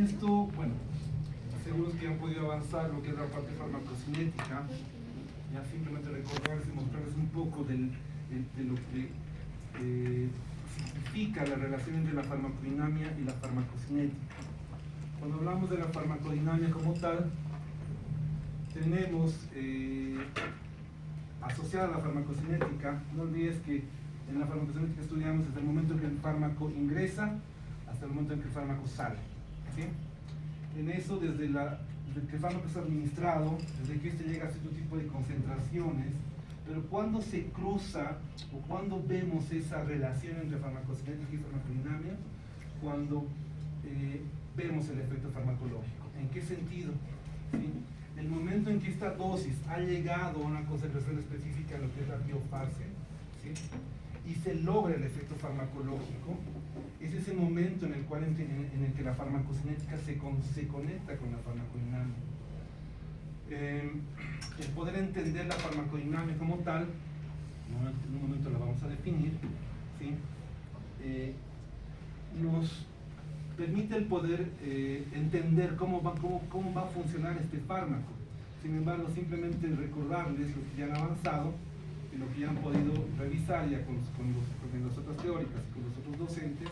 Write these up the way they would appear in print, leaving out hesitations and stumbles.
esto, bueno, seguros que han podido avanzar lo que es la parte farmacocinética. Ya simplemente recordarles y mostrarles un poco de lo que significa la relación entre la farmacodinamia y la farmacocinética. Cuando hablamos de la farmacodinamia como tal, tenemos asociada a la farmacocinética, no olvides que en la farmacocinética estudiamos desde el momento en que el fármaco ingresa hasta el momento en que el fármaco sale, ¿sí? En eso, desde que el fármaco es administrado, desde que este llega a cierto tipo de concentraciones, pero cuando se cruza o cuando vemos esa relación entre farmacocinética y farmacodinamia, cuando vemos el efecto farmacológico. ¿En qué sentido? ¿Sí? El momento en que esta dosis ha llegado a una concentración específica en lo que es la biofase, ¿sí? Y se logra el efecto farmacológico, es ese momento en el cual en el que la farmacocinética se conecta con la farmacodinamia. El poder entender la farmacodinamia como tal, en un momento la vamos a definir, ¿sí? Nos permite el poder entender cómo va a funcionar este fármaco. Sin embargo, simplemente recordarles lo que ya han avanzado y lo que ya han podido revisar ya con las otras teóricas y con los otros docentes.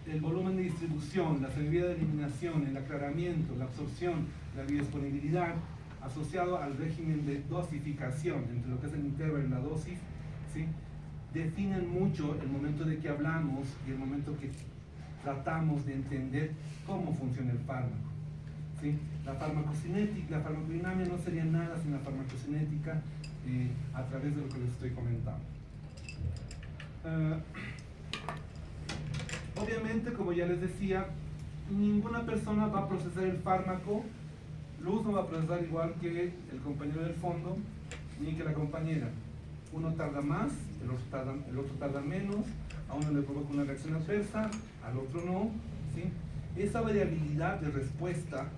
El volumen de distribución, la selectividad de eliminación, el aclaramiento, la absorción, la biodisponibilidad, asociado al régimen de dosificación, entre lo que es el intervalo y la dosis, ¿sí? Definen mucho el momento de que hablamos y el momento que tratamos de entender cómo funciona el fármaco, ¿sí? La farmacocinética, la farmacodinamia no sería nada sin la farmacocinética a través de lo que les estoy comentando. Obviamente, como ya les decía, ninguna persona va a procesar el fármaco. Luz no va a procesar igual que el compañero del fondo, ni que la compañera. Uno tarda más, el otro tarda menos, a uno le provoca una reacción adversa, al otro no, ¿sí? Esa variabilidad de respuesta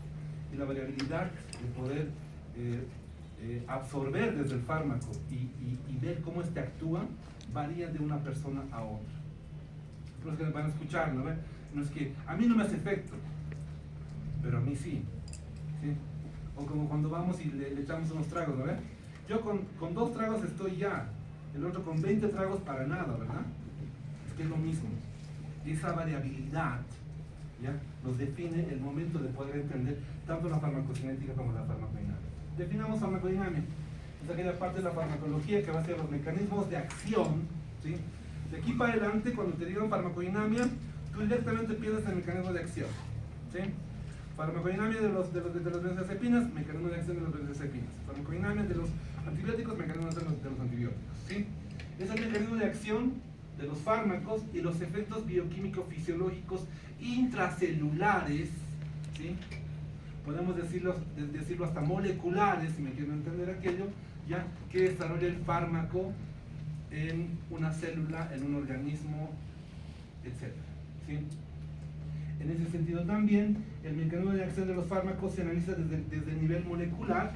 y la variabilidad de poder absorber desde el fármaco y ver cómo este actúa, varía de una persona a otra. Los que van a escuchar, ¿no? No es que a mí no me hace efecto, pero a mí sí, ¿sí? O como cuando vamos y le echamos unos tragos, ¿no? Yo con 2 tragos estoy ya, el otro con 20 tragos para nada, ¿verdad? Es que es lo mismo. Esa variabilidad, ¿ya? Nos define el momento de poder entender tanto la farmacocinética como la farmacodinamia. Definamos farmacodinamia. Es aquella parte de la farmacología que va a ser los mecanismos de acción, ¿sí? De aquí para adelante, cuando te digan farmacodinamia, tú directamente piensas en mecanismo de acción, ¿sí? Farmacodinamia de las benzodiazepinas, mecanismo de acción de las benzodiazepinas. Farmacodinamia de los antibióticos, mecanismo de acción de los antibióticos, ¿sí? Es el mecanismo de acción de los fármacos y los efectos bioquímico-fisiológicos intracelulares, ¿sí? Podemos decirlo hasta moleculares, si me quieren entender aquello, ya que desarrolla el fármaco en una célula, en un organismo, etc. ¿Sí? En ese sentido también, el mecanismo de acción de los fármacos se analiza desde el nivel molecular,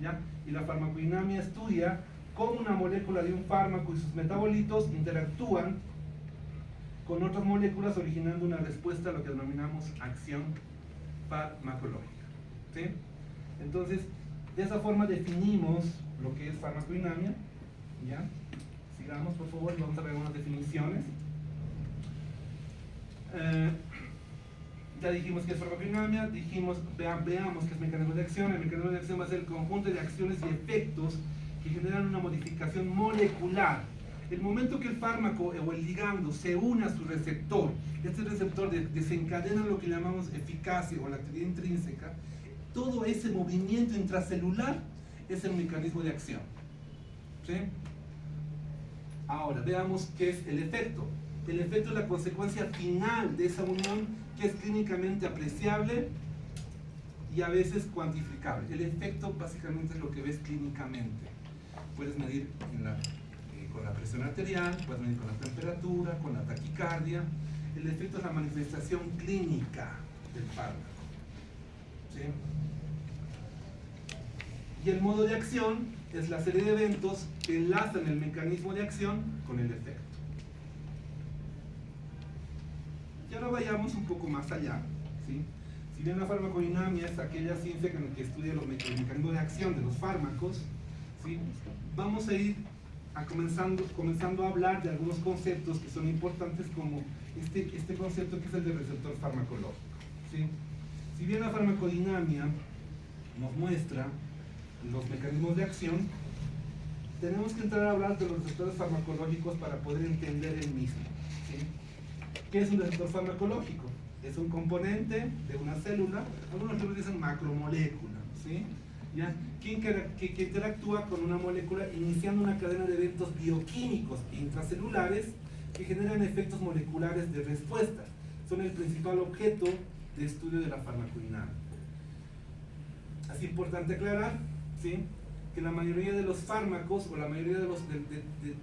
¿ya? Y la farmacodinamia estudia cómo una molécula de un fármaco y sus metabolitos interactúan con otras moléculas originando una respuesta a lo que denominamos acción farmacológica, ¿sí? Entonces, de esa forma definimos lo que es farmacodinamia, ¿ya? Sigamos, por favor, vamos a ver algunas definiciones. Ya dijimos que es farmacodinamia, dijimos, veamos qué es mecanismo de acción. El mecanismo de acción va a ser el conjunto de acciones y efectos que generan una modificación molecular. El momento que el fármaco o el ligando se une a su receptor, este receptor desencadena lo que llamamos eficacia o la actividad intrínseca, todo ese movimiento intracelular es el mecanismo de acción, ¿sí? Ahora, veamos qué es el efecto. El efecto es la consecuencia final de esa unión que es clínicamente apreciable y a veces cuantificable. El efecto básicamente es lo que ves clínicamente. Puedes medir con la presión arterial, puedes medir con la temperatura, con la taquicardia. El efecto es la manifestación clínica del fármaco, ¿sí? Y el modo de acción es la serie de eventos que enlazan el mecanismo de acción con el efecto. Y ahora vayamos un poco más allá, ¿sí? Si bien la farmacodinamia es aquella ciencia que estudia el mecanismo de acción de los fármacos, ¿sí? Vamos a ir comenzando a hablar de algunos conceptos que son importantes, como este concepto que es el de receptor farmacológico, ¿sí? Si bien la farmacodinamia nos muestra los mecanismos de acción, tenemos que entrar a hablar de los receptores farmacológicos para poder entender el mismo, ¿sí? ¿Qué es un receptor farmacológico? Es un componente de una célula, algunos lo dicen macromolécula, ¿sí? ¿Ya? Que interactúa con una molécula iniciando una cadena de eventos bioquímicos intracelulares que generan efectos moleculares de respuesta. Son el principal objeto de estudio de la farmacodinamia. Es importante aclarar, ¿sí?, que la mayoría de los fármacos, o la mayoría de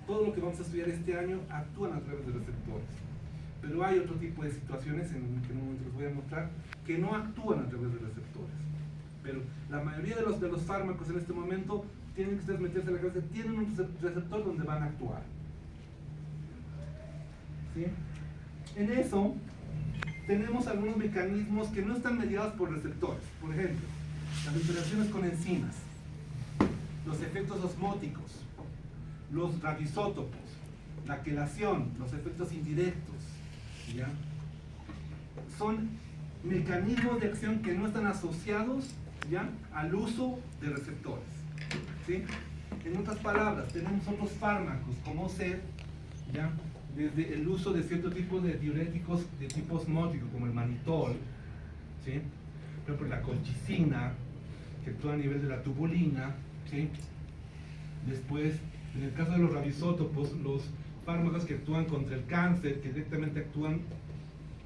todo lo que vamos a estudiar este año, actúan a través de receptores. Pero hay otro tipo de situaciones, en que en un momento les voy a mostrar, que no actúan a través de receptores. Pero la mayoría de los fármacos en este momento, tienen que ustedes meterse en la cabeza, tienen un receptor donde van a actuar, ¿sí? En eso, tenemos algunos mecanismos que no están mediados por receptores. Por ejemplo, las interacciones con enzimas, los efectos osmóticos, los radioisótopos, la quelación, los efectos indirectos, ¿ya? Son mecanismos de acción que no están asociados, ¿ya?, al uso de receptores, ¿sí? En otras palabras, tenemos otros fármacos, como ser, ¿ya?, desde el uso de cierto tipo de diuréticos de tipo osmótico, como el manitol, ¿sí?, por ejemplo la colchicina, que actúa a nivel de la tubulina, ¿sí? Después, en el caso de los radioisótopos, los fármacos que actúan contra el cáncer, que directamente actúan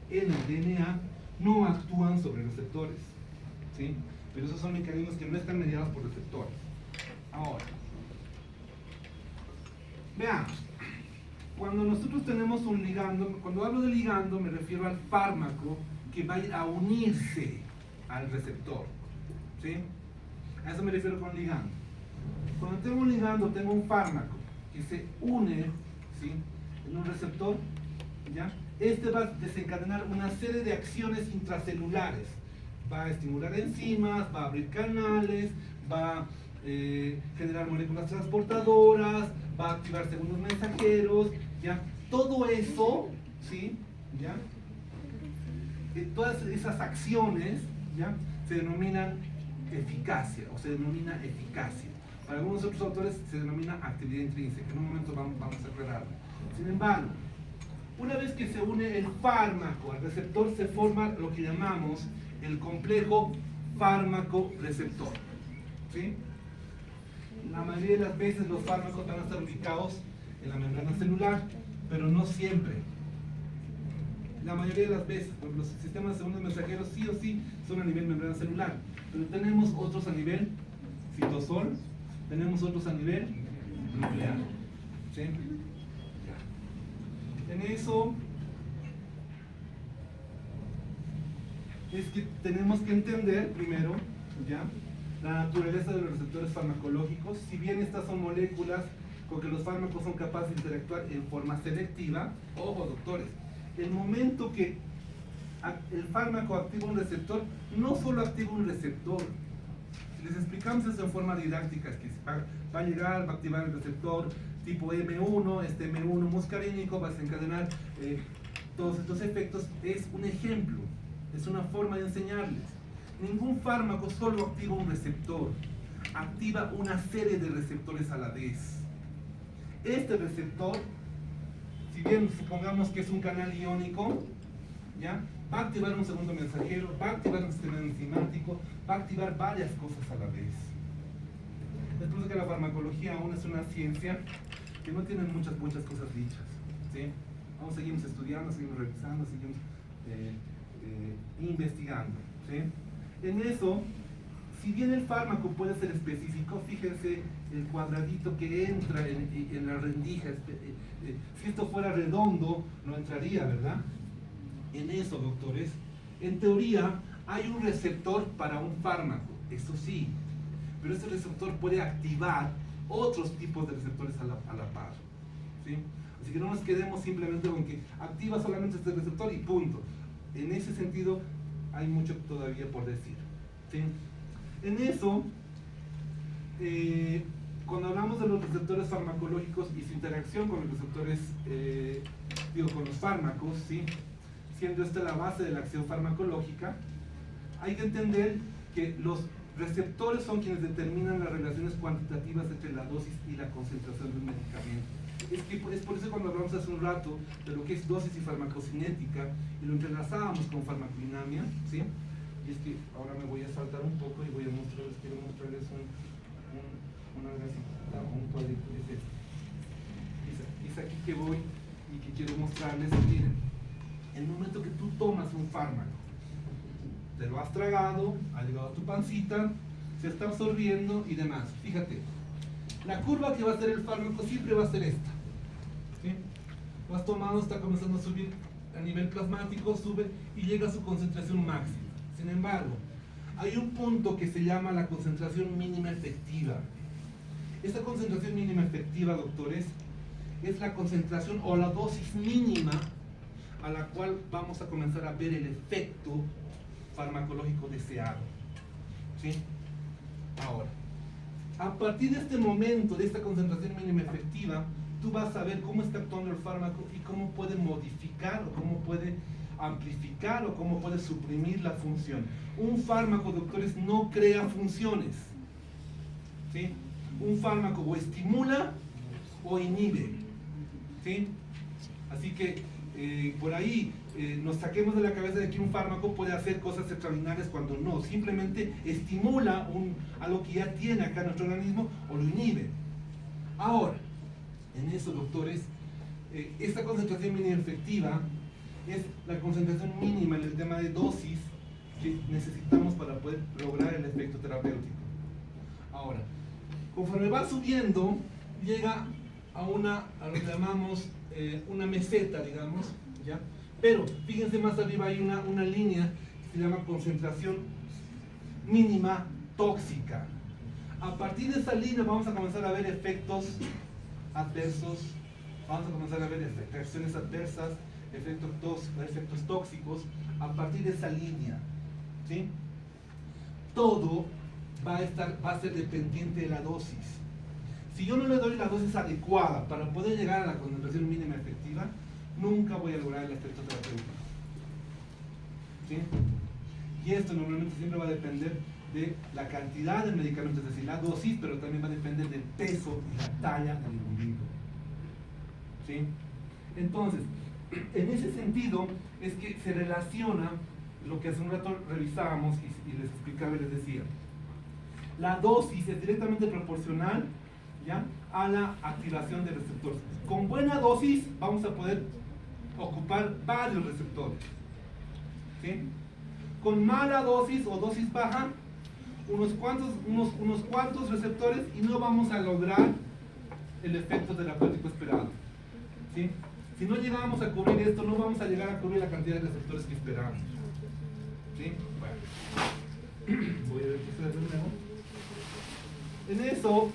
en el DNA, no actúan sobre receptores, ¿sí? Pero esos son mecanismos que no están mediados por receptores. Ahora, veamos, cuando nosotros tenemos un ligando, cuando hablo de ligando me refiero al fármaco que va a unirse al receptor, ¿sí? A eso me refiero con ligando. Cuando tengo un ligando, tengo un fármaco que se une, ¿sí?, en un receptor, ¿ya? Este va a desencadenar una serie de acciones intracelulares. Va a estimular enzimas, va a abrir canales, va a generar moléculas transportadoras, va a activar segundos mensajeros, ¿ya? Todo eso, ¿sí?, ¿ya? Todas esas acciones, ¿ya?, se denominan eficacia, o se denomina eficacia. Para algunos otros autores se denomina actividad intrínseca. En un momento vamos a aclararlo. Sin embargo, una vez que se une el fármaco al receptor, se forma lo que llamamos el complejo fármaco-receptor, ¿sí? La mayoría de las veces los fármacos van a estar ubicados en la membrana celular, pero no siempre. La mayoría de las veces, los sistemas de segundos mensajeros sí o sí son a nivel membrana celular, pero tenemos otros a nivel citosol, tenemos otros a nivel nuclear, ¿sí? En eso es que tenemos que entender primero, ¿ya?, la naturaleza de los receptores farmacológicos. Si bien estas son moléculas con que los fármacos son capaces de interactuar en forma selectiva, ojo doctores, el momento que el fármaco activa un receptor, no solo activa un receptor. Si les explicamos eso en forma didáctica, es que va a llegar, va a activar el receptor tipo M1, este M1 muscarínico va a desencadenar todos estos efectos, es un ejemplo, es una forma de enseñarles. Ningún fármaco solo activa un receptor, activa una serie de receptores a la vez. Este receptor, si bien supongamos que es un canal iónico, ¿ya?, va a activar un segundo mensajero, va a activar un sistema enzimático, va a activar varias cosas a la vez. Es por eso que la farmacología aún es una ciencia que no tiene muchas cosas dichas, ¿sí? Aún seguimos estudiando, seguimos revisando, seguimos investigando, ¿sí? En eso, si bien el fármaco puede ser específico, fíjense el cuadradito que entra en la rendija. Si esto fuera redondo, no entraría, ¿verdad? En eso, doctores, en teoría hay un receptor para un fármaco, eso sí, pero ese receptor puede activar otros tipos de receptores a la par, ¿sí? Así que no nos quedemos simplemente con que activa solamente este receptor y punto. En ese sentido, hay mucho todavía por decir, ¿sí? En eso, cuando hablamos de los receptores farmacológicos y su interacción con los receptores, con los fármacos, ¿sí? Siendo esta la base de la acción farmacológica, hay que entender que los receptores son quienes determinan las relaciones cuantitativas entre la dosis y la concentración de un medicamento. Es por eso cuando hablamos hace un rato de lo que es dosis y farmacocinética y lo entrelazábamos con farmacodinamia, ¿sí? Y es que ahora me voy a saltar un poco y quiero mostrarles una grafita o un cuadrito. Es aquí que voy y que quiero mostrarles. Miren, el momento que tú tomas un fármaco, te lo has tragado, ha llegado a tu pancita, se está absorbiendo y demás. Fíjate, la curva que va a hacer el fármaco siempre va a ser esta, ¿sí? Lo has tomado, está comenzando a subir a nivel plasmático, sube y llega a su concentración máxima. Sin embargo, hay un punto que se llama la concentración mínima efectiva. Esta concentración mínima efectiva, doctores, es la concentración o la dosis mínima a la cual vamos a comenzar a ver el efecto farmacológico deseado, ¿sí? Ahora, a partir de este momento, de esta concentración mínima efectiva, tú vas a ver cómo está actuando el fármaco y cómo puede modificar o cómo puede amplificar o cómo puede suprimir la función. Un fármaco, doctores, no crea funciones, ¿sí? Un fármaco o estimula o inhibe, ¿sí? Así que por ahí nos saquemos de la cabeza de que un fármaco puede hacer cosas extraordinarias cuando no, simplemente estimula algo que ya tiene acá en nuestro organismo o lo inhibe. Ahora, en eso, doctores, esta concentración mínima efectiva es la concentración mínima en el tema de dosis que necesitamos para poder lograr el efecto terapéutico. Ahora, conforme va subiendo, llega a lo que llamamos una meseta, digamos, ¿ya? Pero fíjense, más arriba hay una línea que se llama concentración mínima tóxica. A partir de esa línea vamos a comenzar a ver efectos adversos, vamos a comenzar a ver reacciones adversas, efectos tóxicos a partir de esa línea, ¿sí? Todo va a ser dependiente de la dosis. Si yo no le doy la dosis adecuada para poder llegar a la concentración mínima efectiva, nunca voy a lograr el efecto terapéutico, ¿sí? Y esto normalmente siempre va a depender de la cantidad de medicamentos, es decir, la dosis, pero también va a depender del peso y la talla del individuo, ¿sí? Entonces, en ese sentido es que se relaciona lo que hace un rato revisábamos y les explicaba y les decía. La dosis es directamente proporcional, ¿ya?, a la activación de receptores. Con buena dosis vamos a poder ocupar varios receptores, ¿sí? Con mala dosis o dosis baja, unos cuantos receptores y no vamos a lograr el efecto terapéutico esperado, ¿sí? Si no llegamos a cubrir esto, no vamos a llegar a cubrir la cantidad de receptores que esperamos, ¿sí? Bueno, voy a ver qué de nuevo. En eso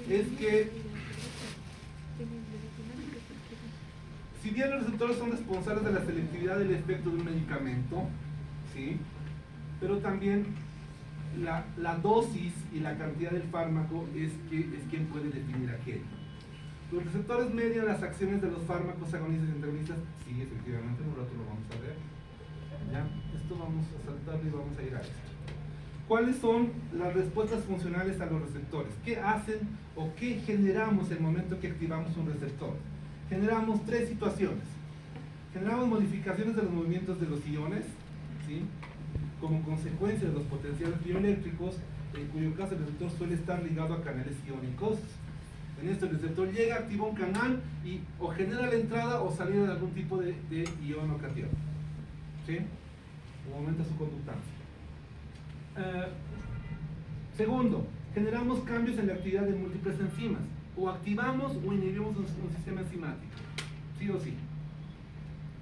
es que, si bien los receptores son responsables de la selectividad del efecto de un medicamento, ¿sí?, pero también la dosis y la cantidad del fármaco es quien puede definir aquello. Los receptores median las acciones de los fármacos agonistas y antagonistas. Sí, efectivamente, en un rato lo vamos a ver. ¿Ya? Esto vamos a saltarlo y vamos a ir a esto. ¿Cuáles son las respuestas funcionales a los receptores? ¿Qué hacen o qué generamos en el momento que activamos un receptor? Generamos tres situaciones. Generamos modificaciones de los movimientos de los iones, ¿sí?, como consecuencia de los potenciales bioeléctricos, en cuyo caso el receptor suele estar ligado a canales iónicos. En esto el receptor llega, activa un canal y o genera la entrada o salida de algún tipo de ion o catión, ¿sí?, o aumenta su conductancia. Segundo, generamos cambios en la actividad de múltiples enzimas, o activamos o inhibimos un sistema enzimático, sí o sí.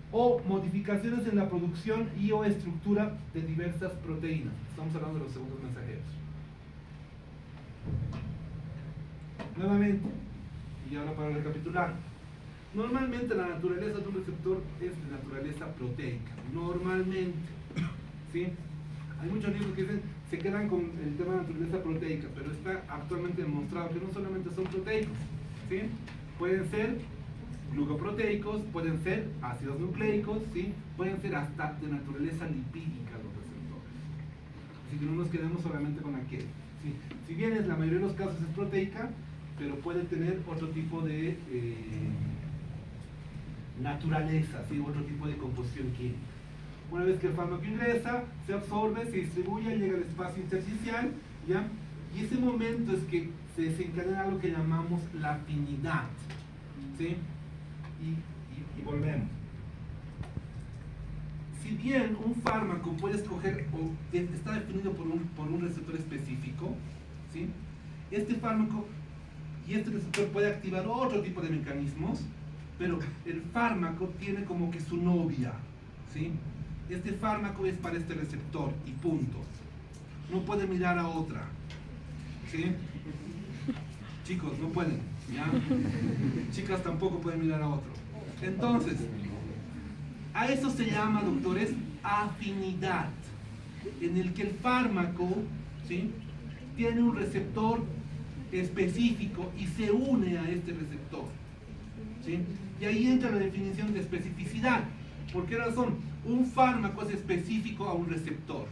O modificaciones en la producción y o estructura de diversas proteínas. Estamos hablando de los segundos mensajeros. Nuevamente, y ahora para recapitular, normalmente la naturaleza de un receptor es de naturaleza proteica, normalmente. ¿sí? Hay muchos libros que dicen, se quedan con el tema de naturaleza proteica, pero está actualmente demostrado que no solamente son proteicos, ¿sí? Pueden ser glucoproteicos, pueden ser ácidos nucleicos, ¿sí? Pueden ser hasta de naturaleza lipídica los receptores. Así que no nos quedemos solamente con aquel, ¿sí? Si bien en la mayoría de los casos es proteica, pero puede tener otro tipo de naturaleza, ¿sí? Otro tipo de composición química. Una vez que el fármaco ingresa, se absorbe, se distribuye, llega al espacio intersticial, ¿ya? Y ese momento es que se desencadena algo que llamamos la afinidad, ¿sí? Y volvemos. Si bien un fármaco puede escoger o está definido por un receptor específico, ¿sí? Este fármaco y este receptor puede activar otro tipo de mecanismos, pero el fármaco tiene como que su novia, ¿sí? Este fármaco es para este receptor y punto. No puede mirar a otra, ¿sí? Chicos, no pueden, ¿ya? Chicas tampoco pueden mirar a otro. Entonces, a eso se llama, doctores, afinidad, en el que el fármaco, ¿sí? Tiene un receptor específico y se une a este receptor, ¿sí? Y ahí entra la definición de especificidad. ¿Por qué razón? Un fármaco es específico a un receptor,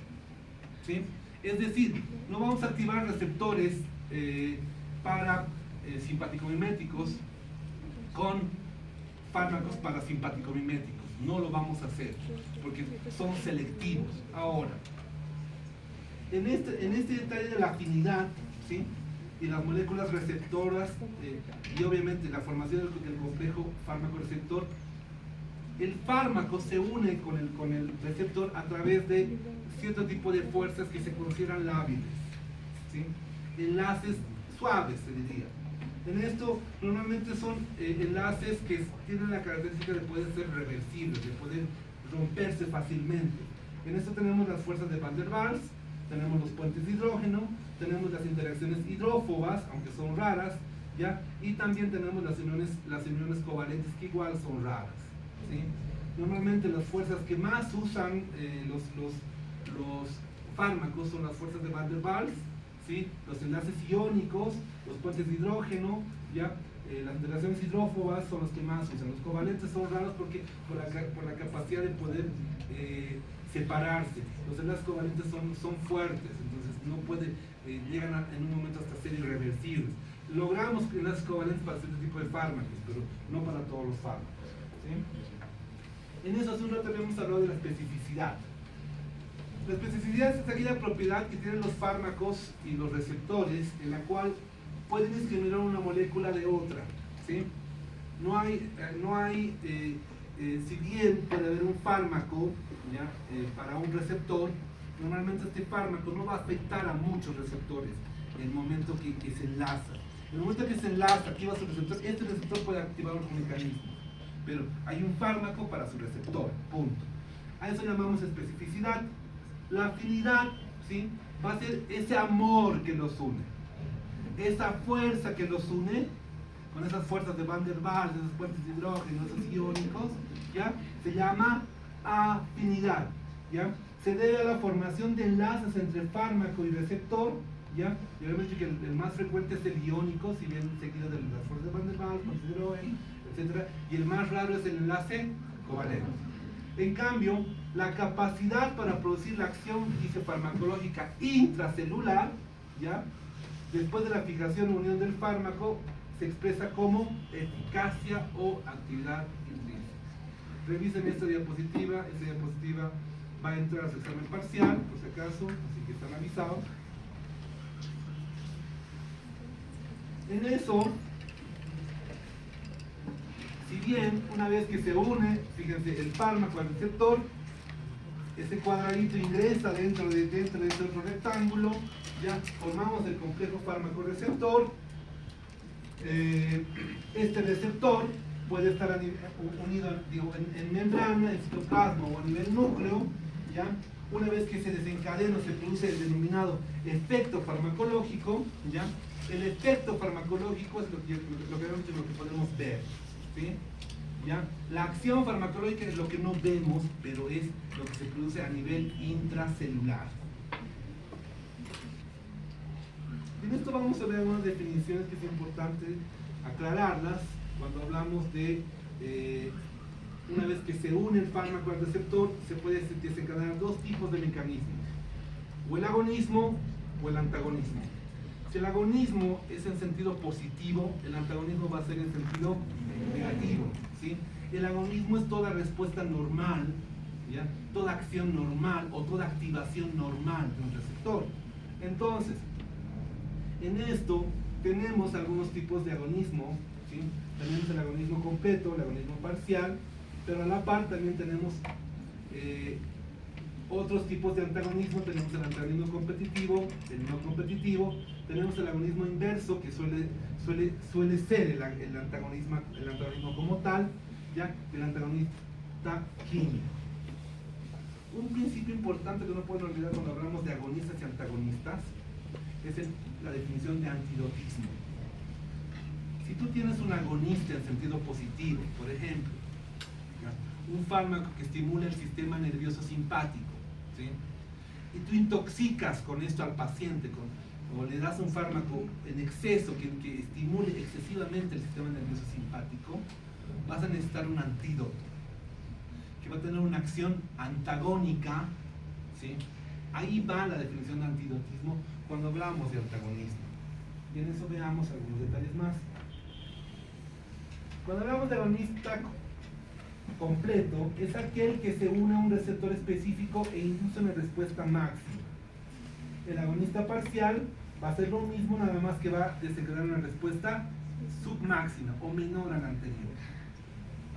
¿sí? Es decir, no vamos a activar receptores para simpaticomiméticos con fármacos parasimpaticomiméticos. No lo vamos a hacer porque son selectivos. Ahora, en este detalle de la afinidad, ¿sí? Y las moléculas receptoras y obviamente la formación del complejo fármaco-receptor, el fármaco se une con el receptor a través de cierto tipo de fuerzas que se consideran lábiles, ¿sí? Enlaces suaves, se diría. En esto normalmente son enlaces que tienen la característica de poder ser reversibles, de poder romperse fácilmente. En esto tenemos las fuerzas de Van der Waals, tenemos los puentes de hidrógeno, tenemos las interacciones hidrófobas, aunque son raras, ¿ya? Y también tenemos las uniones covalentes, que igual son raras, ¿sí? Normalmente las fuerzas que más usan los fármacos son las fuerzas de Van der Waals, ¿sí? Los enlaces iónicos, los puentes de hidrógeno, ¿ya? Las interacciones hidrófobas son los que más usan. Los covalentes son raros porque por la capacidad de poder separarse. Los enlaces covalentes son fuertes, entonces no llegan en un momento hasta ser irreversibles. Logramos enlaces covalentes para cierto tipo de fármacos, pero no para todos los fármacos, ¿sí? En eso hace un rato habíamos hablado de la especificidad. La especificidad es aquella propiedad que tienen los fármacos y los receptores en la cual pueden discriminar una molécula de otra, ¿sí? Si bien puede haber un fármaco, ¿ya? Para un receptor, normalmente este fármaco no va a afectar a muchos receptores en el momento que se enlaza. En el momento que se enlaza, activa su receptor, este receptor puede activar otro mecanismo, pero hay un fármaco para su receptor, punto. A eso llamamos especificidad. La afinidad, ¿sí? Va a ser ese amor que los une, esa fuerza que los une, con esas fuerzas de Van der Waals, esos puentes de hidrógeno, esos iónicos, ¿ya? Se llama afinidad, ¿ya? Se debe a la formación de enlaces entre fármaco y receptor, ¿ya? Y obviamente que el más frecuente es el iónico, si bien seguido de las fuerzas de Van der Waals, puentes de hidrógeno, etc. Y el más raro es el enlace covalente. En cambio, la capacidad para producir la acción fisicofarmacológica intracelular, ¿ya? Después de la fijación o unión del fármaco, se expresa como eficacia o actividad intrínseca. Revisen esta diapositiva va a entrar a su examen parcial, por si acaso, así que están avisados. En eso, si bien una vez que se une, fíjense, el fármaco al receptor, ese cuadradito ingresa dentro de otro rectángulo, ya formamos el complejo fármaco-receptor. Este receptor puede estar unido en membrana, en citoplasma o a nivel núcleo, ¿ya? Una vez que se desencadena, se produce el denominado efecto farmacológico, ¿ya? El efecto farmacológico es lo que podemos ver, ¿sí? ¿ya? La acción farmacológica es lo que no vemos, pero es lo que se produce a nivel intracelular. En esto vamos a ver algunas definiciones que es importante aclararlas cuando hablamos de una vez que se une el fármaco al receptor, se puede desencadenar dos tipos de mecanismos, o el agonismo o el antagonismo. Si el agonismo es en sentido positivo, el antagonismo va a ser en sentido negativo, ¿sí? El agonismo es toda respuesta normal, ¿ya? Toda acción normal o toda activación normal de un receptor. Entonces, en esto tenemos algunos tipos de agonismo, ¿sí? Tenemos el agonismo completo, el agonismo parcial, pero a la par también tenemos otros tipos de antagonismo. Tenemos el antagonismo competitivo, el no competitivo, tenemos el agonismo inverso, que suele ser el antagonismo como tal, ya el antagonista químico. Un principio importante que no pueden olvidar cuando hablamos de agonistas y antagonistas es la definición de antidotismo. Si tú tienes un agonista en sentido positivo, por ejemplo, ¿ya? Un fármaco que estimula el sistema nervioso simpático, ¿sí? Y tú intoxicas con esto al paciente, o le das un fármaco en exceso que estimule excesivamente el sistema nervioso simpático, vas a necesitar un antídoto que va a tener una acción antagónica, ¿sí? Ahí va la definición de antidotismo cuando hablamos de antagonismo. Y en eso veamos algunos detalles más. Cuando hablamos de agonista completo, es aquel que se une a un receptor específico e induce una respuesta máxima. El agonista parcial va a hacer lo mismo, nada más que va a desencadenar una respuesta submáxima o menor a la anterior.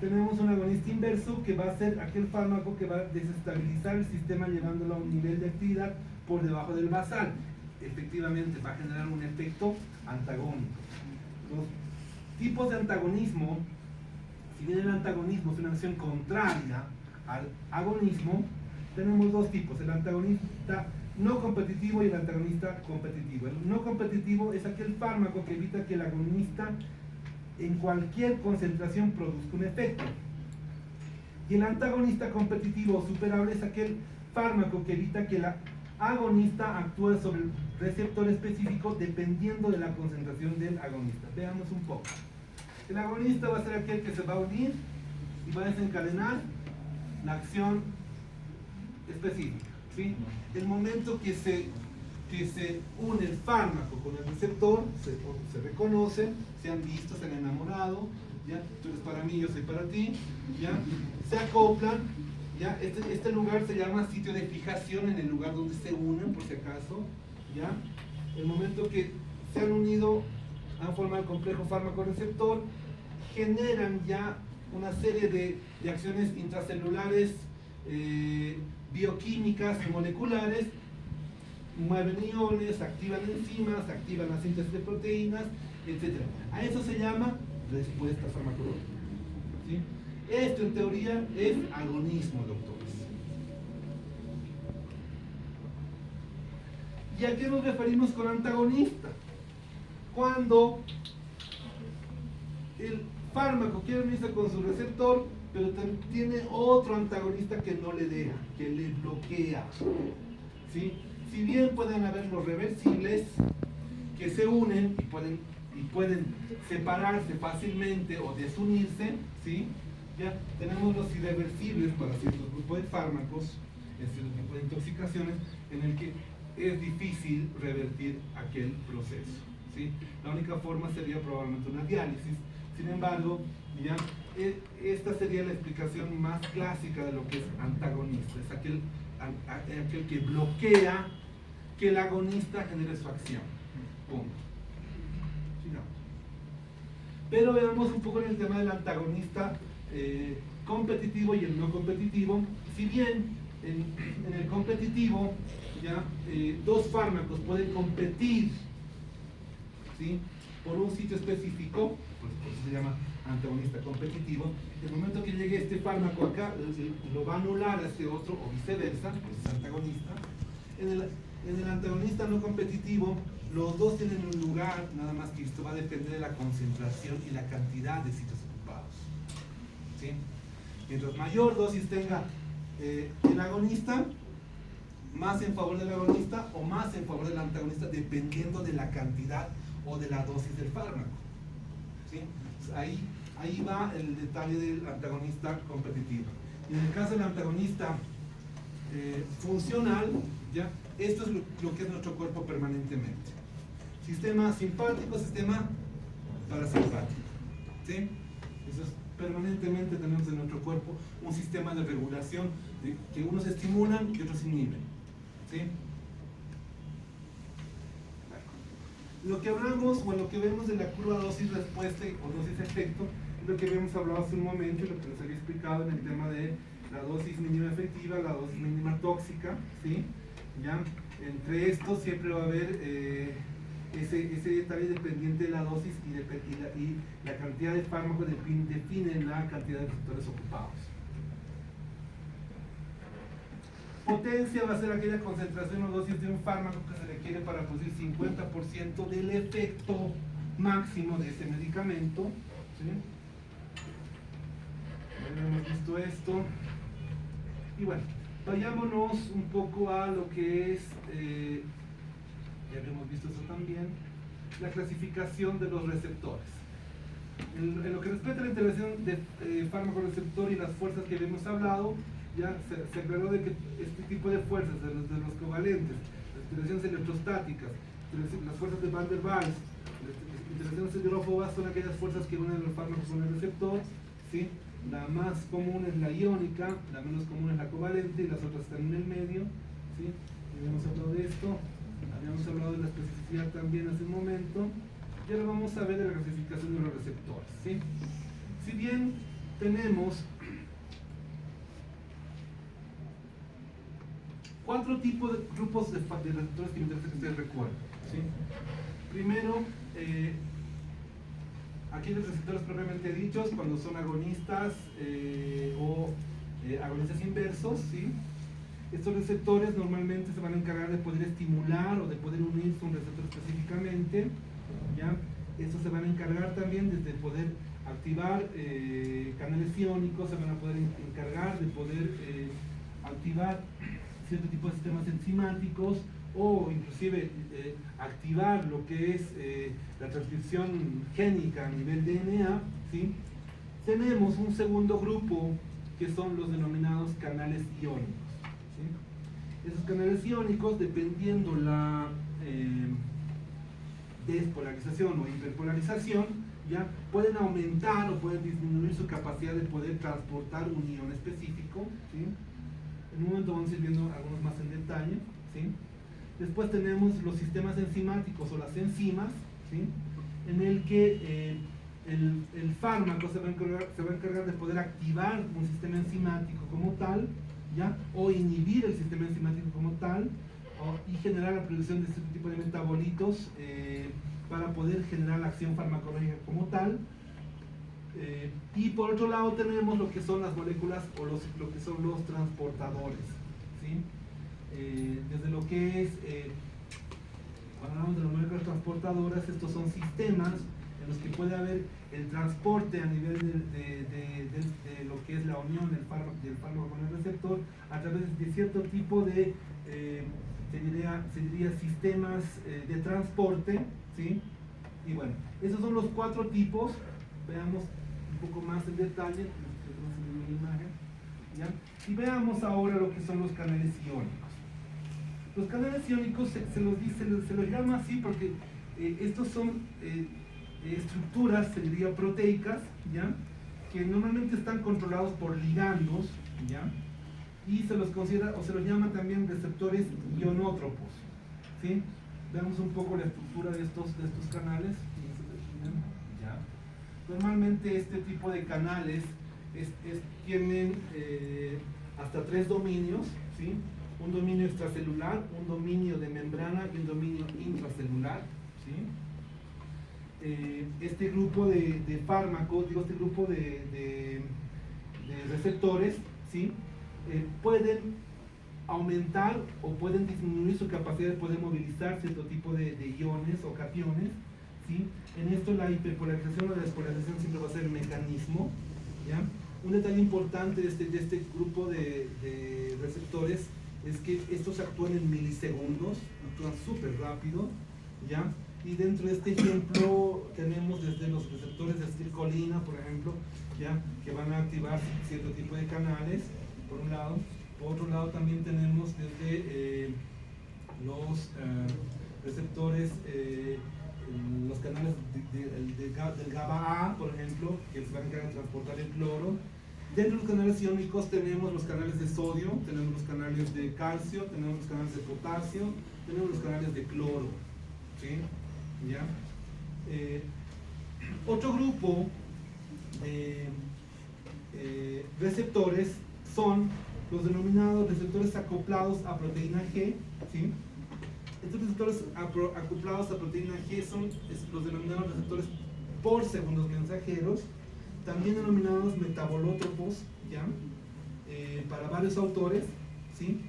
Tenemos un agonista inverso, que va a ser aquel fármaco que va a desestabilizar el sistema llevándolo a un nivel de actividad por debajo del basal. Efectivamente va a generar un efecto antagónico. Los tipos de antagonismo, si bien el antagonismo es una acción contraria al agonismo, tenemos dos tipos: el antagonista no competitivo y el antagonista competitivo. El no competitivo es aquel fármaco que evita que el agonista en cualquier concentración produzca un efecto. Y el antagonista competitivo o superable es aquel fármaco que evita que el agonista actúe sobre el receptor específico dependiendo de la concentración del agonista. Veamos un poco. El agonista va a ser aquel que se va a unir y va a desencadenar la acción específica, ¿sí? El momento que se une el fármaco con el receptor, se reconocen, se han visto, se han enamorado, ¿ya? Tú eres para mí, yo soy para ti, ¿ya? Se acoplan, ¿ya? Este lugar se llama sitio de fijación, en el lugar donde se unen, por si acaso, ¿ya? El momento que se han unido, han formado el complejo fármaco-receptor, generan ya una serie de acciones intracelulares, bioquímicas y moleculares, mueven iones, activan enzimas, activan la síntesis de proteínas, etc. A eso se llama respuesta farmacológica, ¿sí? Esto en teoría es agonismo, doctores. ¿Y a qué nos referimos con antagonista? Cuando el fármaco quiere unirse con su receptor, pero tiene otro antagonista que no le deja, que le bloquea, ¿sí? Si bien pueden haber los reversibles que se unen y pueden separarse fácilmente o desunirse, ¿sí? Ya tenemos los irreversibles para ciertos grupos de fármacos, en ciertos tipos de intoxicaciones, en el que es difícil revertir aquel proceso, ¿sí? La única forma sería probablemente una diálisis. Sin embargo, ya esta sería la explicación más clásica de lo que es antagonista. Es aquel que bloquea que el agonista genere su acción. Punto. Sigamos. Pero veamos un poco en el tema del antagonista competitivo y el no competitivo. Si bien en el competitivo ya dos fármacos pueden competir, ¿sí?, por un sitio específico, por eso se llama antagonista competitivo. El momento que llegue este fármaco acá, lo va a anular a este otro, o viceversa, pues es antagonista. En el antagonista no competitivo, los dos tienen un lugar, nada más que esto va a depender de la concentración y la cantidad de sitios ocupados. ¿sí? Mientras mayor dosis tenga el agonista, más en favor del agonista o más en favor del antagonista, dependiendo de la cantidad o de la dosis del fármaco, ¿sí? Ahí va el detalle del antagonista competitivo. Y en el caso del antagonista funcional, ¿ya? Esto es lo que es nuestro cuerpo permanentemente. Sistema simpático, sistema parasimpático, ¿sí? Eso es, permanentemente tenemos en nuestro cuerpo un sistema de regulación que unos estimulan y otros inhiben, ¿sí? Lo que hablamos o lo que vemos de la curva dosis-respuesta o dosis-efecto es lo que habíamos hablado hace un momento y lo que les había explicado en el tema de la dosis mínima efectiva, la dosis mínima tóxica, ¿sí? ¿Ya? Entre estos siempre va a haber ese detalle dependiente de la dosis y la cantidad de fármaco define la cantidad de receptores ocupados. Potencia va a ser aquella concentración o dosis de un fármaco que se requiere para producir 50% del efecto máximo de ese medicamento, ¿sí? Ya hemos visto esto. Y bueno, vayámonos un poco a lo que es, ya habíamos visto eso también, la clasificación de los receptores. En lo que respecta a la interacción de fármaco-receptor y las fuerzas que habíamos hablado, ya se aclaró de que este tipo de fuerzas, de los covalentes, las interacciones electrostáticas, las fuerzas de Van der Waals, las interacciones hidrófobas son aquellas fuerzas que unen los fármacos con el receptor, ¿sí? La más común es la iónica, la menos común es la covalente y las otras están en el medio, ¿sí? Habíamos hablado de esto, habíamos hablado de la especificidad también hace un momento, y ahora vamos a ver de la clasificación de los receptores, ¿sí? Si bien tenemos 4 tipos de grupos de receptores que me interesa que ustedes recuerden, ¿sí? Primero, aquellos receptores propiamente dichos, cuando son agonistas o agonistas inversos, ¿sí? Estos receptores normalmente se van a encargar de poder estimular o de poder unirse a un receptor específicamente, ¿ya? Estos se van a encargar también de poder activar canales iónicos, se van a poder encargar de poder activar cierto tipo de sistemas enzimáticos o inclusive activar lo que es la transcripción génica a nivel DNA, ¿sí? Tenemos un segundo grupo que son los denominados canales iónicos, ¿sí? Esos canales iónicos, dependiendo la despolarización o hiperpolarización, ya pueden aumentar o pueden disminuir su capacidad de poder transportar un ion específico, ¿sí? En un momento vamos a ir viendo algunos más en detalle, ¿sí? Después tenemos los sistemas enzimáticos o las enzimas, ¿sí? En el que el fármaco se va a encargar de poder activar un sistema enzimático como tal, ¿ya? O inhibir el sistema enzimático como tal, y generar la producción de este tipo de metabolitos para poder generar la acción farmacológica como tal. Y por otro lado tenemos lo que son las moléculas o lo que son los transportadores, ¿sí? Desde lo que es, cuando hablamos de las moléculas transportadoras, estos son sistemas en los que puede haber el transporte a nivel de lo que es la unión del fármaco con el receptor a través de cierto tipo de, se diría sistemas de transporte, ¿sí? Y bueno, esos son los 4 tipos. Veamos un poco más en detalle, ¿ya? Y veamos ahora lo que son los canales iónicos. Los canales iónicos se los llama así porque estos son estructuras, se diría proteicas, ¿ya? Que normalmente están controlados por ligandos, ¿ya? Y se los considera o se los llama también receptores ionótropos, ¿sí? Veamos un poco la estructura de estos canales. ¿Ya? Normalmente este tipo de canales tienen hasta 3 dominios, ¿sí? Un dominio extracelular, un dominio de membrana y un dominio intracelular, ¿sí? Este grupo de fármacos, digo, este grupo de receptores, ¿sí? Pueden aumentar o pueden disminuir su capacidad de poder movilizar cierto tipo de iones o cationes, ¿sí? En esto la hiperpolarización o la despolarización siempre va a ser el mecanismo, ¿ya? Un detalle importante de este grupo de receptores es que estos actúan en milisegundos, actúan súper rápido, ¿ya? Y dentro de este ejemplo tenemos desde los receptores de acetilcolina, por ejemplo, ¿ya? Que van a activar cierto tipo de canales, por un lado. Por otro lado también tenemos desde los receptores, los canales del GABA A, por ejemplo, que se van a encargar de transportar el cloro. Dentro de los canales iónicos tenemos los canales de sodio, tenemos los canales de calcio, tenemos los canales de potasio, tenemos los canales de cloro, ¿sí? ¿Ya? Otro grupo de receptores son los denominados receptores acoplados a proteína G, ¿sí? Estos receptores acoplados a proteína G son los denominados receptores por segundos mensajeros, también denominados metabolótropos, ¿ya? Para varios autores, ¿sí?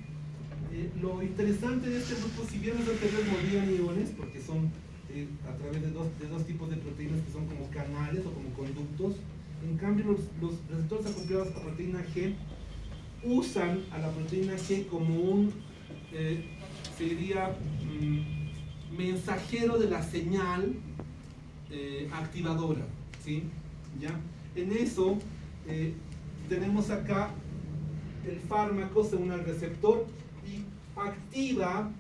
Lo interesante de este grupo, si bien los anteriores movían iones, porque son a través de dos tipos de proteínas que son como canales o como conductos, en cambio los receptores acoplados a proteína G usan a la proteína G como un, mensajero de la señal activadora, ¿sí? ¿Ya? En eso tenemos acá el fármaco según el receptor y activa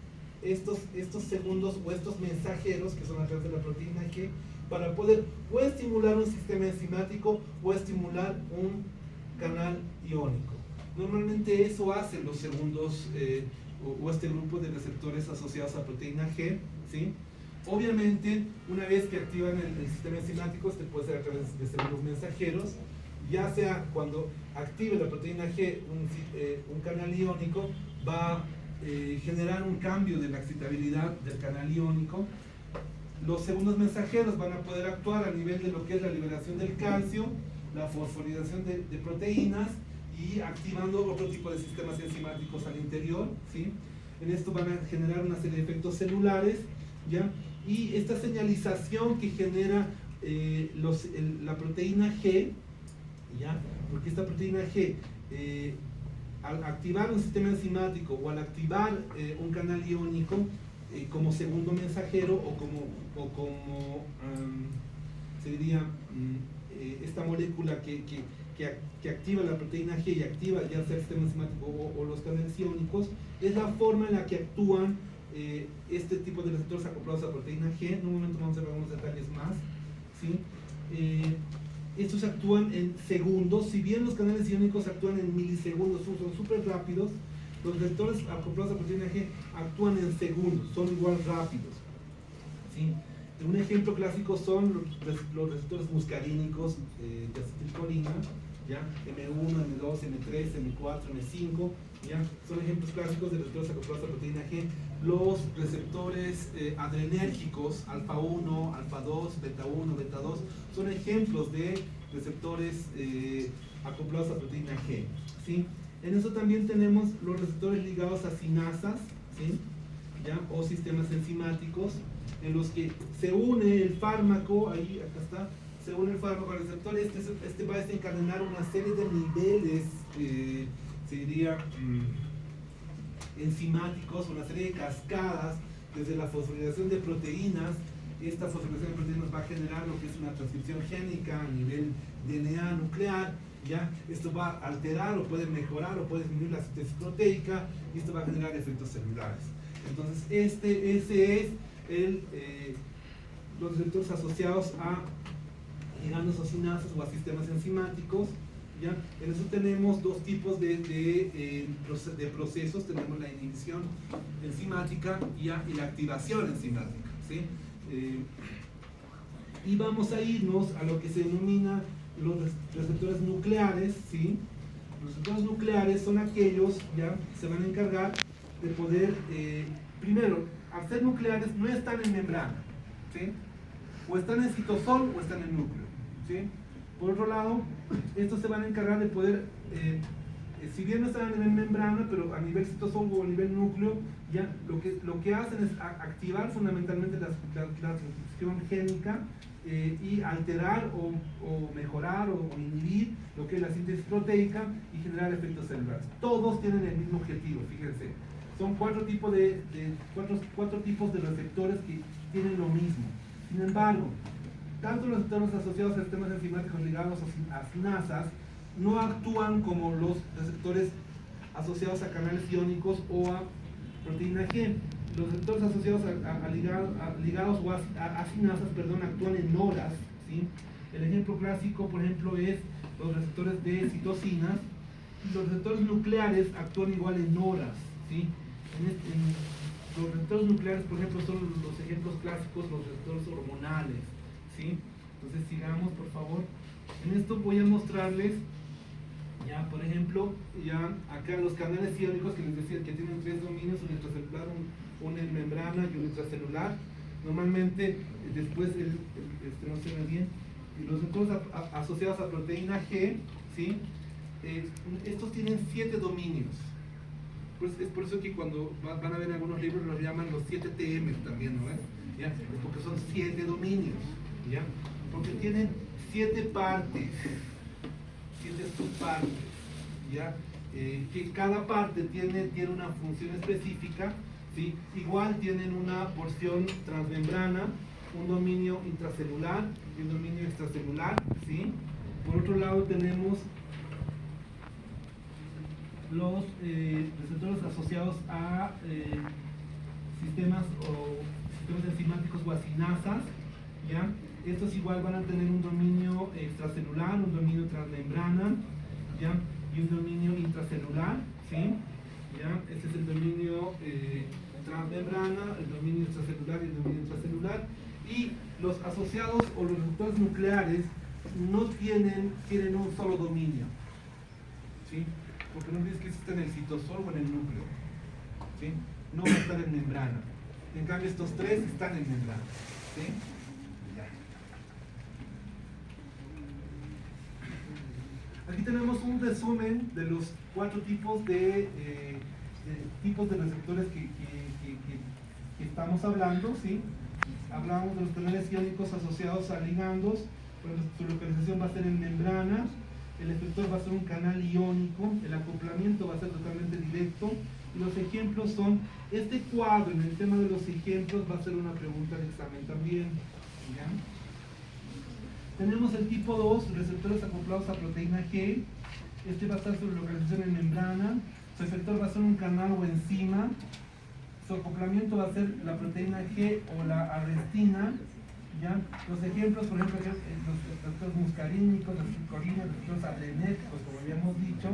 estos segundos o estos mensajeros que son a través de la proteína G para poder o estimular un sistema enzimático o estimular un canal iónico. Normalmente eso hacen los segundos o este grupo de receptores asociados a proteína G, ¿sí? Obviamente, una vez que activan el sistema enzimático, este puede ser a través de segundos mensajeros, ya sea cuando active la proteína G un canal iónico, va a generar un cambio de la excitabilidad del canal iónico. Los segundos mensajeros van a poder actuar a nivel de lo que es la liberación del calcio, la fosforilación de proteínas y activando otro tipo de sistemas enzimáticos al interior, ¿sí? En esto van a generar una serie de efectos celulares, ¿ya? Y esta señalización que genera la proteína G, ¿ya? Porque esta proteína G, al activar un sistema enzimático o al activar un canal iónico como segundo mensajero o como se diría, esta molécula que activa la proteína G y activa ya sea el sistema enzimático o los canales iónicos, es la forma en la que actúan este tipo de receptores acoplados a proteína G. En un momento vamos a ver algunos detalles más, ¿sí? Estos actúan en segundos, si bien los canales iónicos actúan en milisegundos, son súper rápidos, los receptores acoplados a proteína G actúan en segundos, son igual rápidos, ¿sí? Un ejemplo clásico son los receptores muscarínicos de acetilcolina, ¿ya? M1, M2, M3, M4, M5, ¿ya? Son ejemplos clásicos de receptores acoplados a proteína G. Los receptores adrenérgicos, alfa 1, alfa 2, beta 1, beta 2, son ejemplos de receptores acoplados a proteína G, ¿sí? En eso también tenemos los receptores ligados a sinasas, ¿sí? ¿Ya? O sistemas enzimáticos, en los que se une el fármaco, ahí, acá está, se une el fármaco al receptor, este va a desencadenar una serie de niveles, se diría, enzimáticos, una serie de cascadas, desde la fosforilación de proteínas. Esta fosforilación de proteínas va a generar lo que es una transcripción génica a nivel DNA nuclear, ¿ya? Esto va a alterar o puede mejorar o puede disminuir la síntesis proteica y esto va a generar efectos celulares. Entonces, ese es los receptores asociados a ligandos o sinasas o a sistemas enzimáticos, ¿ya? En eso tenemos dos tipos de procesos. Tenemos la inhibición enzimática y la activación enzimática, ¿sí? Y vamos a irnos a lo que se denomina los receptores nucleares, ¿sí? Los receptores nucleares son aquellos, ¿ya? Se van a encargar de poder, primero, al ser nucleares no están en membrana, ¿sí? O están en citosol o están en núcleo, ¿sí? Por otro lado, estos se van a encargar de poder, si bien no están en membrana, pero a nivel citosol o a nivel núcleo, ya lo que hacen es activar fundamentalmente la transcripción génica y alterar o mejorar o inhibir lo que es la síntesis proteica y generar efectos celulares. Todos tienen el mismo objetivo, fíjense. Son cuatro tipos de receptores que tienen lo mismo. Sin embargo, tanto los receptores asociados a sistemas enzimáticos ligados a sinasas no actúan como los receptores asociados a canales iónicos o a proteína G. Los receptores asociados ligados o a sinasas, actúan en horas, ¿sí? El ejemplo clásico, por ejemplo, es los receptores de citocinas. Los receptores nucleares actúan igual en horas, ¿sí? Los receptores nucleares, por ejemplo, son los ejemplos clásicos, los receptores hormonales, ¿sí? Entonces sigamos, por favor. En esto voy a mostrarles, ya, por ejemplo, ya acá los canales iónicos que les decía que tienen tres dominios, un intracelular, una en membrana y un intracelular. Normalmente, después, no se ve bien, y los receptores asociados a proteína G, ¿sí? Estos tienen 7 dominios. Pues es por eso que cuando van a ver algunos libros los llaman los 7 TM también, ¿no? ¿Ya? Es porque son 7 dominios, ¿ya? Porque tienen 7 partes, 7 subpartes, ¿ya? Que cada parte tiene una función específica, ¿sí? Igual tienen una porción transmembrana, un dominio intracelular y un dominio extracelular, ¿sí? Por otro lado tenemos los receptores asociados a sistemas enzimáticos o a sinasas, ¿ya? Estos igual van a tener un dominio extracelular, un dominio transmembrana, ¿ya? Y un dominio intracelular, ¿sí? ¿Ya? Este es el dominio transmembrana, el dominio extracelular y el dominio intracelular. Y los asociados o los receptores nucleares no tienen un solo dominio, ¿sí? Porque no olvides que eso está en el citosol o en el núcleo, ¿sí? No va a estar en membrana. En cambio, estos tres están en membrana, ¿sí? Ya. Aquí tenemos un resumen de los 4 tipos de receptores que estamos hablando, ¿sí? Hablamos de los canales iónicos asociados a ligandos, pero su localización va a ser en membrana. El efector va a ser un canal iónico, el acoplamiento va a ser totalmente directo, y los ejemplos son, este cuadro en el tema de los ejemplos va a ser una pregunta de examen también, ¿ya? Tenemos el tipo 2, receptores acoplados a proteína G, este va a estar su localización en membrana, su efector va a ser un canal o enzima, su acoplamiento va a ser la proteína G o la arrestina, ¿ya? Los ejemplos, por ejemplo, los receptores muscarínicos, los cicorrinas, los receptores adrenérgicos, como habíamos dicho,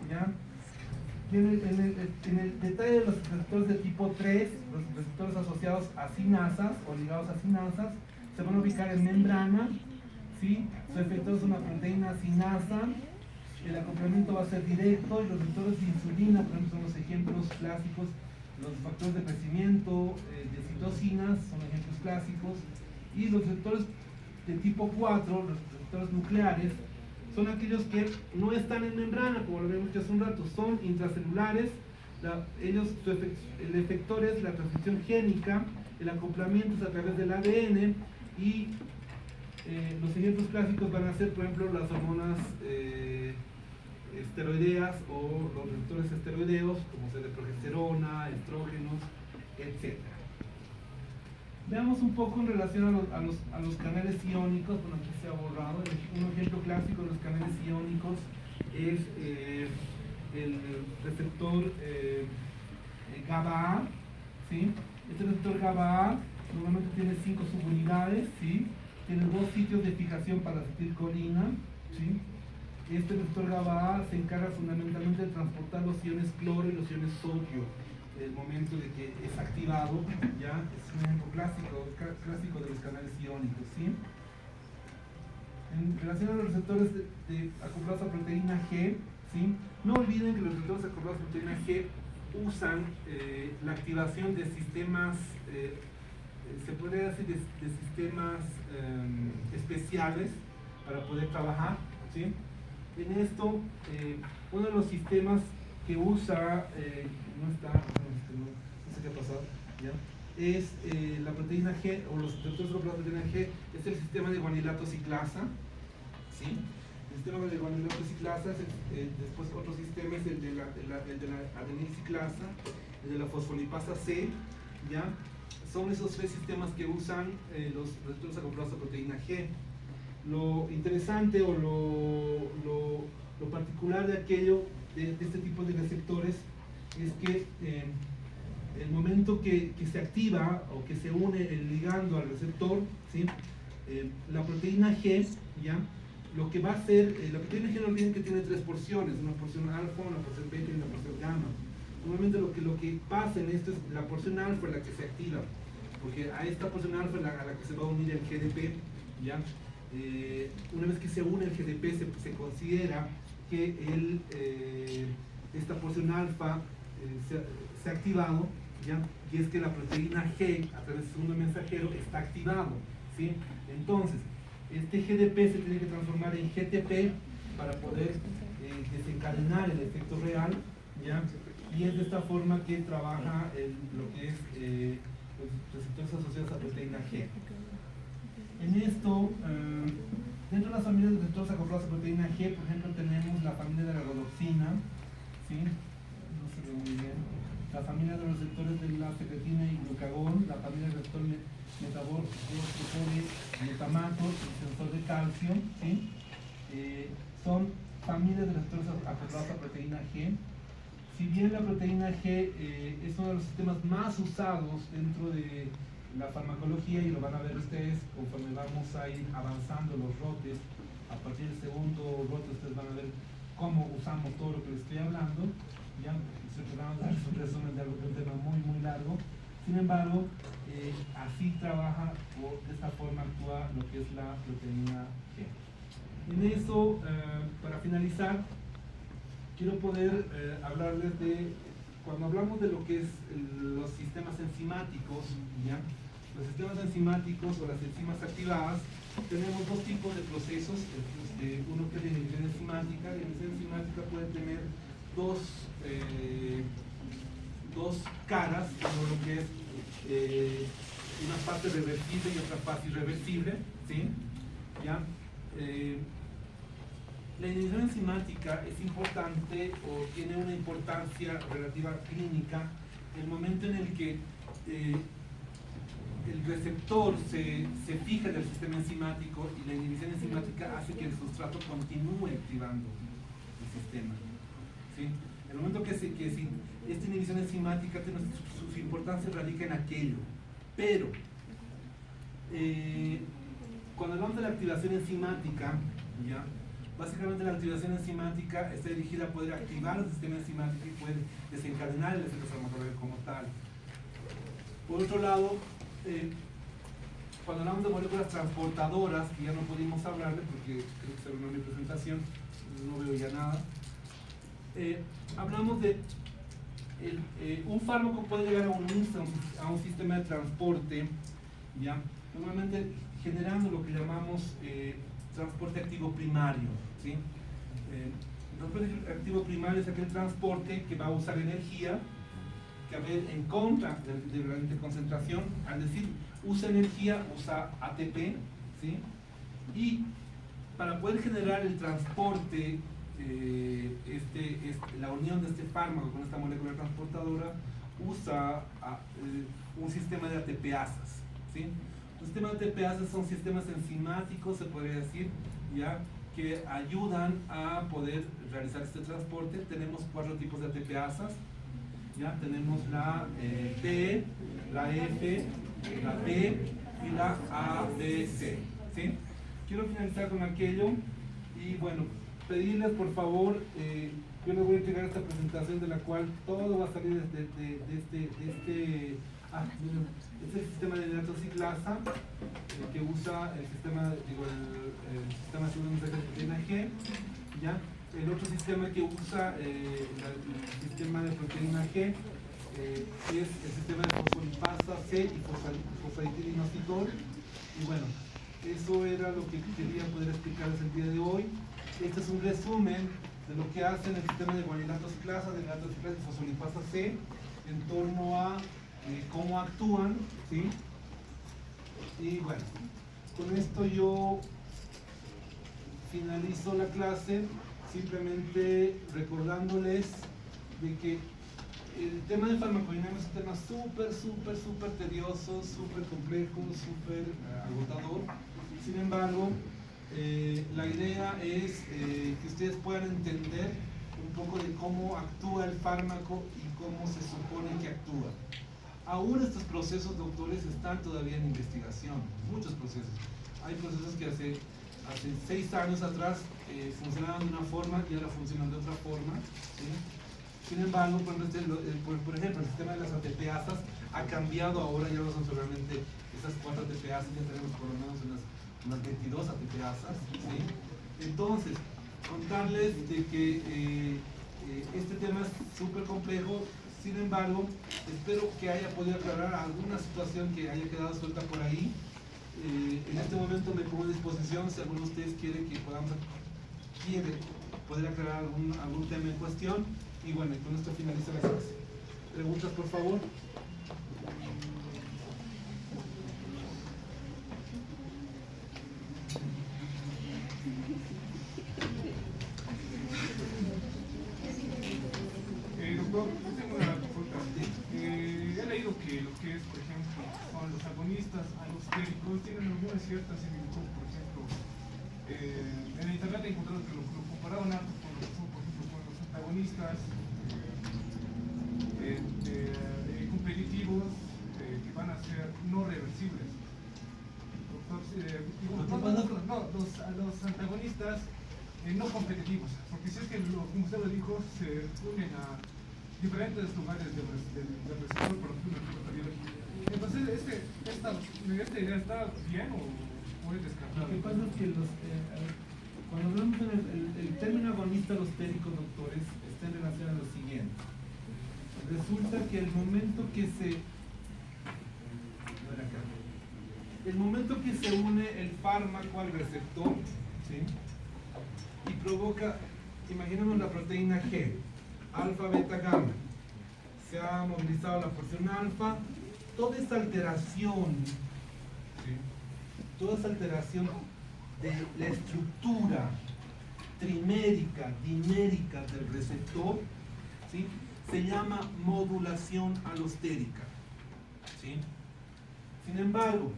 ¿ya? En el detalle de los receptores de tipo 3, los receptores asociados a sinasas o ligados a sinasas, se van a ubicar en membrana, ¿sí? Su efector es una proteína sinasa, el acoplamiento va a ser directo, y los receptores de insulina, por ejemplo, son los ejemplos clásicos, los factores de crecimiento de citocinas, son ejemplos clásicos. Y los receptores de tipo 4, los receptores nucleares, son aquellos que no están en membrana, como lo habíamos dicho hace un rato, son intracelulares. El efector es la transcripción génica, el acoplamiento es a través del ADN, y los ejemplos clásicos van a ser, por ejemplo, las hormonas esteroideas o los receptores esteroideos, como ser de progesterona, estrógenos, etc. Veamos un poco en relación a los canales iónicos. Bueno, aquí se ha borrado. Un ejemplo clásico de los canales iónicos es el receptor GABA-A, ¿sí? Este receptor GABA-A normalmente tiene 5 subunidades, ¿sí? Tiene 2 sitios de fijación para acetilcolina, ¿sí? Este receptor GABA-A se encarga fundamentalmente de transportar los iones cloro y los iones sodio el momento de que es activado, ya es un ejemplo clásico de los canales iónicos, ¿sí? En relación a los receptores acoplados a proteína G, ¿sí? No olviden que los receptores acoplados a proteína G usan la activación de sistemas, se podría decir de sistemas especiales para poder trabajar, ¿sí? En esto, uno de los sistemas que usa, no está, no sé qué ha pasado, ¿ya? es la proteína G, o los receptores de la proteína G, es el sistema de guanilato ciclasa, ¿sí? El sistema de guanilato ciclasa, después otro sistema es el de la adenil ciclasa, el de la fosfolipasa C, ¿ya? Son esos tres sistemas que usan los receptores acoplados a proteína G. Lo interesante o lo particular de aquello, de este tipo de receptores, es que el momento que se activa o que se une el ligando al receptor, ¿sí? La proteína G, ¿ya? Lo que va a hacer, la proteína G no olviden que tiene tres porciones, una porción alfa, una porción beta y una porción gamma. Normalmente lo que pasa en esto es la porción alfa la que se activa, porque a esta porción alfa a la que se va a unir el GDP, ¿ya? Una vez que se une el GDP se considera que esta porción alfa se ha activado, ¿ya? Y es que la proteína G a través del segundo mensajero está activado, ¿sí? Entonces este GDP se tiene que transformar en GTP para poder desencadenar el efecto real, ¿ya? Y es de esta forma que trabaja lo que es los receptores asociados a proteína G. En esto, dentro de las familias de receptores acoplados a proteína G, por ejemplo, tenemos la familia de la rhodopsina, ¿sí? No se ve muy bien. La familia de los receptores de la secretina y glucagón, la familia de receptores metabólicos, metamato y sensor de calcio, ¿sí? Son familias de receptores acoplados a proteína G. Si bien la proteína G es uno de los sistemas más usados dentro de la farmacología, y lo van a ver ustedes conforme vamos a ir avanzando los rotes, a partir del segundo rote ustedes van a ver cómo usamos todo lo que les estoy hablando, ya estoy tratando de dar un resumen de un tema muy largo. Sin embargo, así trabaja, o de esta forma actúa lo que es la proteína G. En eso, para finalizar, quiero poder hablarles de, cuando hablamos de lo que es los sistemas enzimáticos, ¿ya? Los sistemas enzimáticos o las enzimas activadas, tenemos dos tipos de procesos, uno que es la inhibición enzimática. La inhibición enzimática puede tener dos caras, como lo que es una parte reversible y otra parte irreversible, ¿sí? ¿Ya? La inhibición enzimática es importante, o tiene una importancia relativa clínica, el momento en el que el receptor se fija en el sistema enzimático, y la inhibición enzimática hace que el sustrato continúe activando el sistema, ¿sí? El momento que si esta inhibición enzimática tiene su importancia radica en aquello, pero cuando hablamos de la activación enzimática, ¿ya? Básicamente la activación enzimática está dirigida a poder activar el sistema enzimático y poder desencadenar el efecto farmacológico como tal. Por otro lado, cuando hablamos de moléculas transportadoras, que ya no pudimos hablarle porque creo que se arruinó mi presentación, no veo ya nada, hablamos de un fármaco puede llegar a unirse a un sistema de transporte, ¿ya? Normalmente generando lo que llamamos transporte activo primario, ¿sí? El transporte activo primario es aquel transporte que va a usar energía, que va a ir en contra de la interconcentración. Al decir usa energía, usa ATP, ¿sí? Y para poder generar el transporte, la unión de este fármaco con esta molécula transportadora, usa un sistema de ATPasas, ¿sí? Los sistemas de ATPasas son sistemas enzimáticos, se podría decir, ya, que ayudan a poder realizar este transporte. Tenemos 4 tipos de ATPasas, ya tenemos la T, la F, la P y la ABC, ¿sí? Quiero finalizar con aquello y bueno, pedirles por favor, yo les voy a entregar esta presentación de la cual todo va a salir de este sistema de hidrato ciclasa que usa el sistema, el sistema de segundo mensaje de proteína G, ¿ya? El otro sistema que usa el sistema de proteína G es el sistema de fosfolipasa C y fosfatidilinositol. Y bueno, eso era lo que quería poder explicarles el día de hoy. Este es un resumen de lo que hacen el sistema de guanilato ciclasa, de hidrato ciclasa y fosfolipasa C en torno a cómo actúan, ¿sí? Y bueno, con esto yo finalizo la clase, simplemente recordándoles de que el tema de farmacodinámica es un tema súper tedioso, súper complejo, súper agotador. Sin embargo, la idea es que ustedes puedan entender un poco de cómo actúa el fármaco y cómo se supone que actúa. Aún estos procesos, doctores, están todavía en investigación, muchos procesos. Hay procesos que hace 6 años atrás funcionaban de una forma y ahora funcionan de otra forma, ¿sí? Sin embargo, por ejemplo, el sistema de las ATPasas ha cambiado ahora, ya no son solamente esas 4 ATPasas, ya tenemos por lo menos unas 22 ATPasas, ¿sí? Entonces, contarles de que este tema es súper complejo. Sin embargo, espero que haya podido aclarar alguna situación que haya quedado suelta por ahí. En este momento me pongo a disposición si alguno de ustedes quiere poder aclarar algún tema en cuestión. Y bueno, con esto finaliza la clase. ¿Preguntas, por favor? Doctor, yo tengo una consulta. He leído que lo que es, por ejemplo, son los agonistas alostéricos tienen algunas ciertas similitudes. Por ejemplo, en internet he encontrado que lo comparaban harto con lo que son, por ejemplo, con los antagonistas competitivos que van a ser no reversibles. Los antagonistas no competitivos, porque si es que, como usted lo dijo, se unen a diferentes lugares del receptor por la. Entonces, ¿esta idea está bien o es descartable? Lo que pasa es que cuando hablamos el término agonista alostérico, doctores, está en relación a lo siguiente. Resulta que el momento que se une el fármaco al receptor, ¿sí? Y provoca, imaginemos la proteína G, alfa, beta, gamma, se ha movilizado la porción alfa, toda esta alteración, ¿sí? Toda esa alteración de la estructura trimérica, dimérica del receptor, ¿sí? Se llama modulación alostérica, ¿sí? Sin embargo,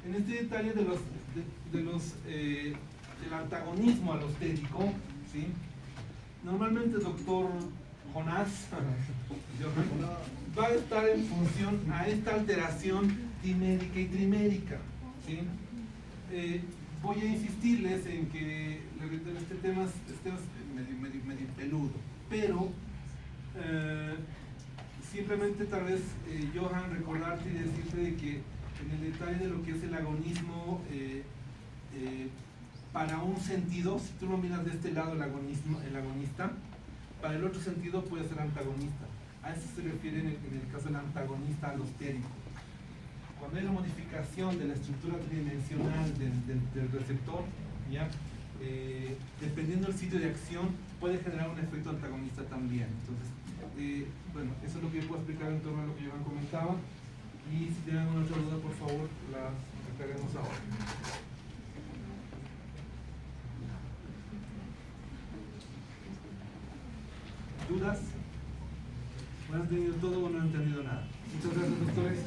en este detalle del antagonismo alostérico, ¿sí? Normalmente el doctor Jonás va a estar en función a esta alteración dimérica y trimérica, ¿sí? Voy a insistirles en que este tema es medio peludo, pero simplemente tal vez, Johan, recordarte y decirte de que en el detalle de lo que es el agonismo, para un sentido, si tú lo miras de este lado el agonista, para el otro sentido puede ser antagonista. A eso se refiere en el caso del antagonista alostérico. Cuando hay una modificación de la estructura tridimensional del receptor, ¿ya? Dependiendo del sitio de acción, puede generar un efecto antagonista también. Entonces, bueno, eso es lo que yo puedo explicar en torno a lo que Johan comentaba. Y si tienen alguna otra duda, por favor, la aclaremos ahora. ¿Dudas? ¿No han entendido todo o no han entendido nada? Muchas gracias, doctores.